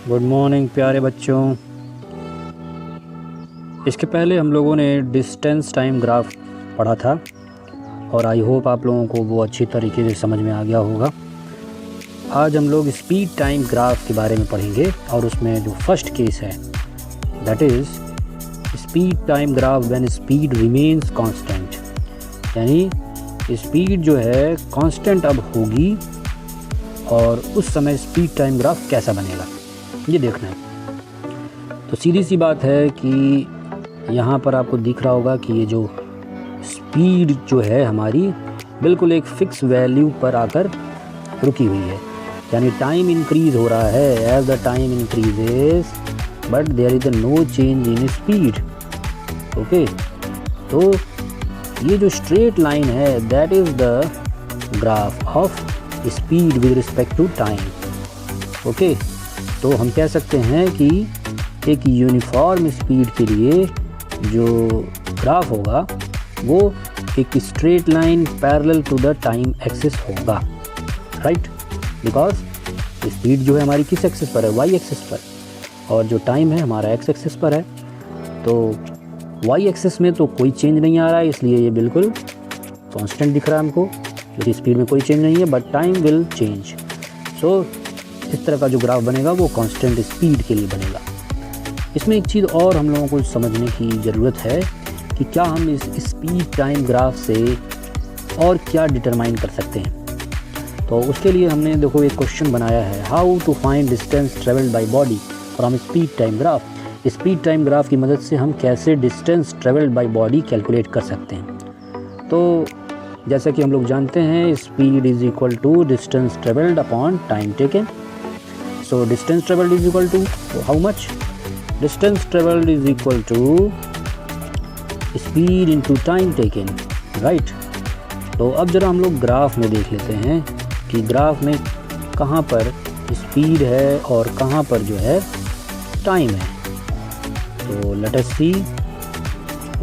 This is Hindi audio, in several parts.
गुड मॉर्निंग प्यारे बच्चों। इसके पहले हम लोगों ने डिस्टेंस टाइम ग्राफ पढ़ा था और आई होप आप लोगों को वो अच्छी तरीके से समझ में आ गया होगा। आज हम लोग स्पीड टाइम ग्राफ के बारे में पढ़ेंगे और उसमें जो फर्स्ट केस है that is speed time graph when speed remains constant, यानी स्पीड जो है कांस्टेंट अब होगी और उस समय स्पीड टाइम ग्राफ कैसा बनेगा ये देखना है। तो सीधी सी बात है कि यहाँ पर आपको दिख रहा होगा कि ये जो स्पीड जो है हमारी बिल्कुल एक फ़िक्स वैल्यू पर आकर रुकी हुई है, यानी टाइम इंक्रीज़ हो रहा है as the time increases but there is no change in speed. Okay, तो ये जो स्ट्रेट लाइन है that is the graph of speed with respect to time. Okay, तो हम कह सकते हैं कि एक यूनिफॉर्म स्पीड के लिए जो ग्राफ होगा वो एक straight line parallel to the time axis होगा, राइट, बिकॉज स्पीड जो है हमारी किस एक्सिस पर है, वाई एक्सिस पर, और जो टाइम है हमारा एक्स एक्सिस पर है। तो वाई एक्सिस में तो कोई चेंज नहीं आ रहा है, इसलिए ये बिल्कुल कांस्टेंट दिख रहा है हमको, क्योंकि स्पीड में कोई चेंज नहीं है, बट टाइम विल चेंज। सो इस तरह का जो ग्राफ बनेगा वो कांस्टेंट स्पीड के लिए बनेगा। इसमें एक चीज़ और हम लोगों को समझने की ज़रूरत है कि क्या हम इस स्पीड टाइम ग्राफ से और क्या डिटरमाइन कर सकते हैं। तो उसके लिए हमने देखो एक क्वेश्चन बनाया है, how to find distance travelled by body from speed time graph. Speed time graph की मदद से हम कैसे distance travelled by body calculate कर सकते हैं। तो जैसा कि हम लोग जानते हैं speed is equal to distance travelled upon time taken. So distance traveled is equal to how much? Distance traveled is equal to speed into time taken, right? तो अब जरा हम लोग ग्राफ में देख लेते हैं कि ग्राफ में कहाँ पर स्पीड है और कहाँ पर जो है टाइम है। तो लेट अस सी।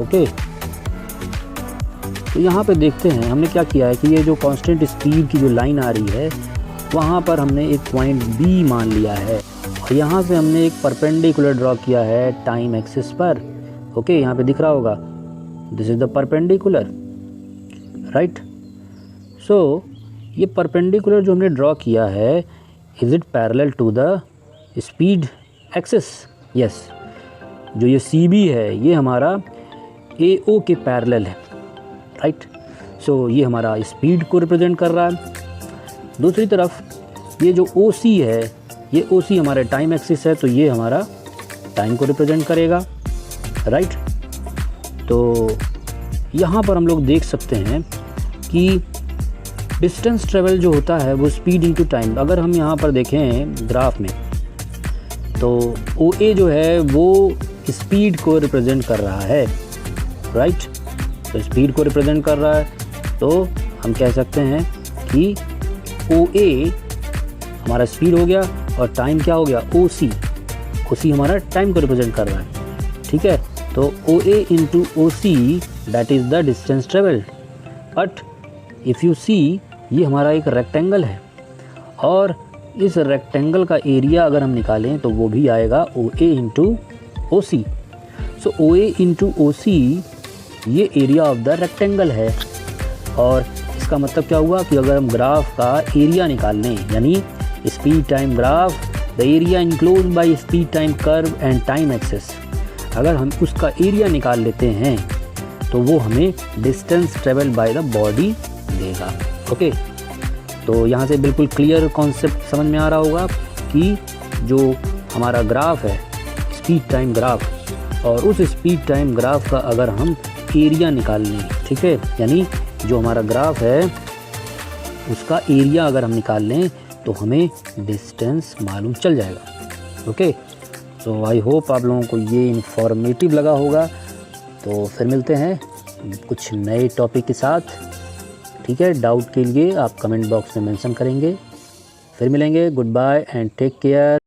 ओके, तो यहाँ पे देखते हैं हमने क्या किया है कि ये जो कांस्टेंट स्पीड की जो लाइन आ रही है वहाँ पर हमने एक पॉइंट बी मान लिया है और यहाँ से हमने एक परपेंडिकुलर ड्रॉ किया है टाइम एक्सिस पर। ओके, यहाँ पे दिख रहा होगा this is the perpendicular, right. So ये परपेंडिकुलर जो हमने ड्रॉ किया है is it parallel to the speed axis? Yes, जो ये सी बी है ये हमारा ए ओ के पैरेलल है, राइट। सो ये हमारा स्पीड को रिप्रेजेंट कर रहा है। दूसरी तरफ ये जो ओ सी है, ये ओ सी हमारे टाइम एक्सिस है, तो ये हमारा टाइम को रिप्रेजेंट करेगा, राइट। तो यहाँ पर हम लोग देख सकते हैं कि डिस्टेंस ट्रेवल जो होता है वो स्पीड इनटू टाइम। अगर हम यहाँ पर देखें ग्राफ में तो ओ ए जो है वो स्पीड को रिप्रेजेंट कर रहा है, राइट। तो स्पीड को रिप्रेजेंट कर रहा है, तो हम कह सकते हैं कि ओ ए हमारा स्पीड हो गया और टाइम क्या हो गया, ओ सी हमारा टाइम को रिप्रेजेंट कर रहा है, ठीक है। तो O A into O C that is the distance travelled. But if you see ये हमारा एक रेक्टेंगल है और इस रेक्टेंगल का एरिया अगर हम निकालें तो वो भी आएगा ओ A into O C. So O A into O सी ये एरिया ऑफ द रेक्टेंगल है, और इसका मतलब क्या हुआ कि अगर हम ग्राफ का एरिया निकाल लें, यानी speed time graph the area enclose by speed time curve and time axis, अगर हम उसका एरिया निकाल लेते हैं तो वो हमें distance travel by the body देगा। ओके, तो यहाँ से बिल्कुल क्लियर कॉन्सेप्ट समझ में आ रहा होगा कि जो हमारा ग्राफ है स्पीड टाइम ग्राफ, और उस स्पीड टाइम ग्राफ का अगर हम एरिया निकाल लें, ठीक है, यानी जो हमारा ग्राफ है उसका एरिया अगर हम निकाल लें तो हमें डिस्टेंस मालूम चल जाएगा। ओके, तो आई होप आप लोगों को ये इन्फॉर्मेटिव लगा होगा। तो फिर मिलते हैं कुछ नए टॉपिक के साथ, ठीक है। डाउट के लिए आप कमेंट बॉक्स में मेंशन करेंगे। फिर मिलेंगे, goodbye and take care.